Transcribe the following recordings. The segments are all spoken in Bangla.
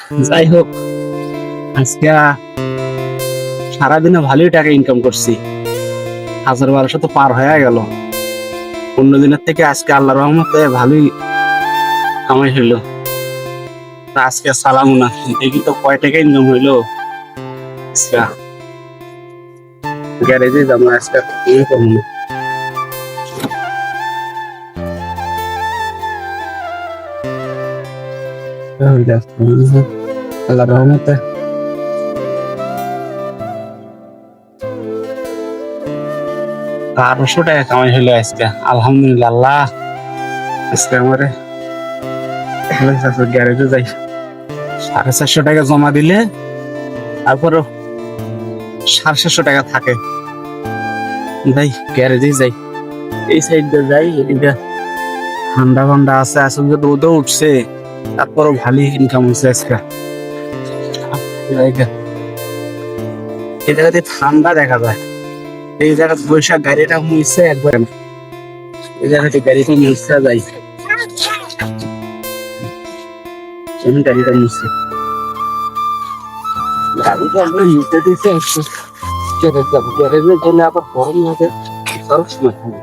যাই হোক, আজকে সারাদিনে ভালোই টাকা ইনকাম করছি। 1000-1200 তো পার হয়ে গেল। অন্য দিনের থেকে আজকে আল্লাহ রহমতে ভালোই কামাই হইলো। তা আজকে সালামু না, দেখি তো কয় টাকা ইনকাম হইলো। আজকে গ্যারেজে যাবো, আজকে ইয়ে করবো না। আল্লাহ রহমতে 1200 টাকা কামাই হইলো আজকে, আলহামদুলিল্লাহ। আল্লাহ আজকে আমারে গ্যারেজে যাই, 450 টাকা জমা দিলে তারপরও 750 টাকা থাকে। যাই গ্যারেজে যাই, এই সাইড দিয়ে যাই। এদিকে ঠান্ডা ঠান্ডা আছে, আসলে রোদও উঠছে, তারপরও ভালোই ইনকাম হচ্ছে আজকে। এই জায়গাতে ঠান্ডা দেখা যায়। এই জায়গাতে বৈশাখ গাড়িটা মুছছে একবার না, এই জায়গাতে গাড়িটা মুছতে যাই, আমি গাড়িটা মুছছি। গাড়িটা আমরা মুছতে দিতে আসছে, গ্যারেজ যাবো। গ্যারেজে গেলে আবার গরম লাগে, সবসময় থাকে।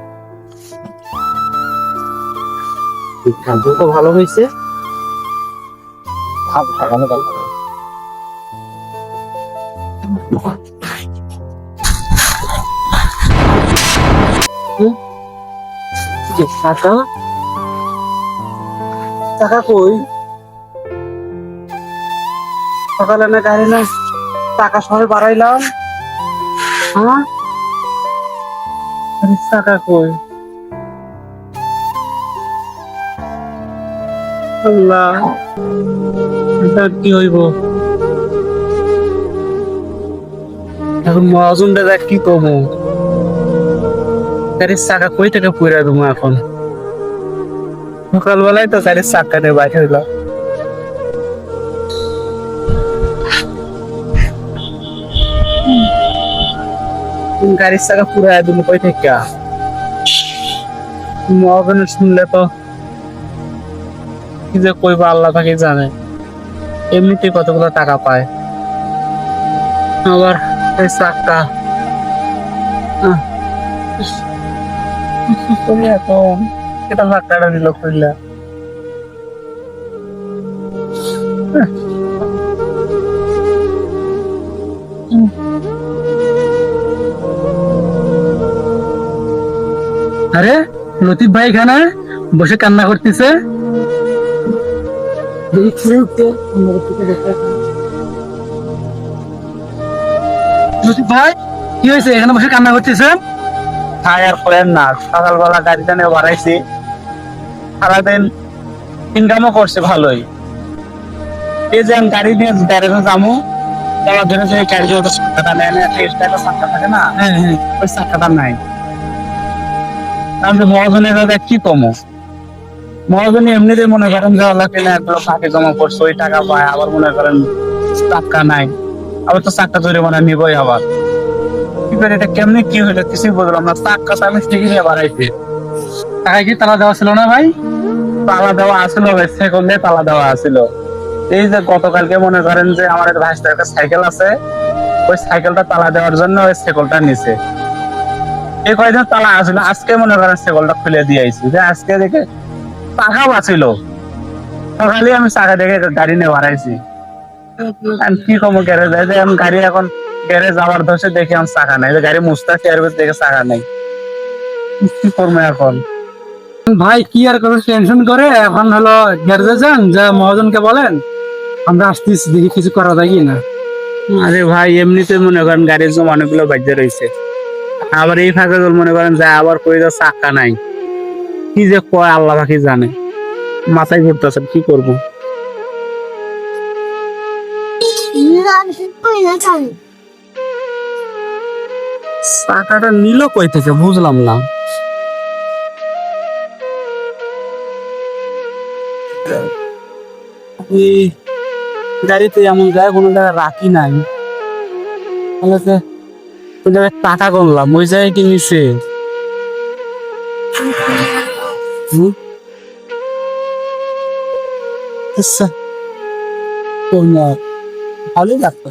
খাদ্য তো ভালো হয়েছে, ভালো ভালো। টাকা টাকা কই? সকালে না গাড়ি না টাকা সবাই বাড়াইলাম, হ্যাঁ টাকা কই? আল্লাহ, এটা কি হইব এখন? মহাজনটা দেখ কি কমো, গাড়ির চাকা কই টাকা পুরা দেবো এখন? সকালবেলায় তো গাড়ির চাকা নিয়ে বাইরে হইলাম। গাড়ির চাকা পুরাই দেবো কই থেকে? মহাজনের শুনলে তো কি যে কইবা আল্লাহ তাকে জানে। এমনিতে কতগুলো টাকা পায়, আবার এই চাকা এখন এটা চাকাটা দিল খুললে। আরে লতিফ ভাই এখানে বসে কান্না করতেছে। লতিফ ভাই কি হয়েছে, এখানে বসে কান্না করতেছে? হ্যাঁ আর করেন না, সকালবেলা গাড়িটা নিয়ে বাড়াইছি, সারাদিন ইনকামও করছে ভালোই। এই যে আমি গাড়ি নিয়ে গ্যারেজে যাবো, যাওয়ার জন্য যে গাড়ি চাকাটা নেয় না, একটা চাকা থাকে না, ওই চাকাটা নাই। তাহলে মহাজনের কি কমো? মহাজন এমনিতে মনে করেন যে আল্লাহ কিনা একগুলো ফাঁকে জমা করছে, ওই টাকা পায়। আবার মনে করেন চাকা নাই, আবার তো চাকা তৈরি মানে নিবই। আবার কি করে এটা কেমনি কি হইলো কিছুই বুঝলাম না। চাকা তো আমি ঠিকই নিয়ে বাড়াইছি। টাকা কি তালা দেওয়া ছিল না ভাই? তালা দেওয়া আসলো ভাই, সেকন্ড দিয়ে তালা দেওয়া আসলো। এই যে গতকালকে মনে করেন যে আমার ভাইস্তার একটা সাইকেল আছে, ওই সাইকেলটা তালা দেওয়ার জন্য ওই সেকলটা নিছে। এই কয়েকদিন তালা আসলো, আজকে মনে করেন সেকলটা খুলে দিয়ে আইছি, যে আজকে দেখে টাকা বাঁচিল। সকালে আমি চাকা দেখে গাড়ি নিয়ে বাড়াইছি। আমি কি কমো গ্যারেজে যে আমি গাড়ি এখন গ্যারেজ যাওয়ার ধসে দেখি আমার চাকা নাই, গাড়ি মুস্তাছি আর দেখে চাকা নাই, কি করবো এখন? ভাই কি আর কোনো টেনশন করে, এখন হলো গ্যারেজে যান, যা মহাজনকে বলেন আমরা আসতেছি, দেখি কিছু করা যায় কি না। আরে ভাই এমনিতে মনে করেন গাড়ির জন্য অনেকগুলো বাজে রয়েছে, আবার এই ফাঁকে মনে করেন যে আবার কই যা চাকা নাই, কি যে কয় আল্লাহ পাখি জানে। মাথায় ঘুরতেছে, কি করবো? চাকাটা নিল কই থেকে বুঝলাম না। এই গাড়িতে এমন যায় কোনো জায়গায় রাখি নাই, ওই জায়গায় টাকা গুনলাম, ওই জায়গায় কি নিছে? আচ্ছা তো ভালোই লাগতো।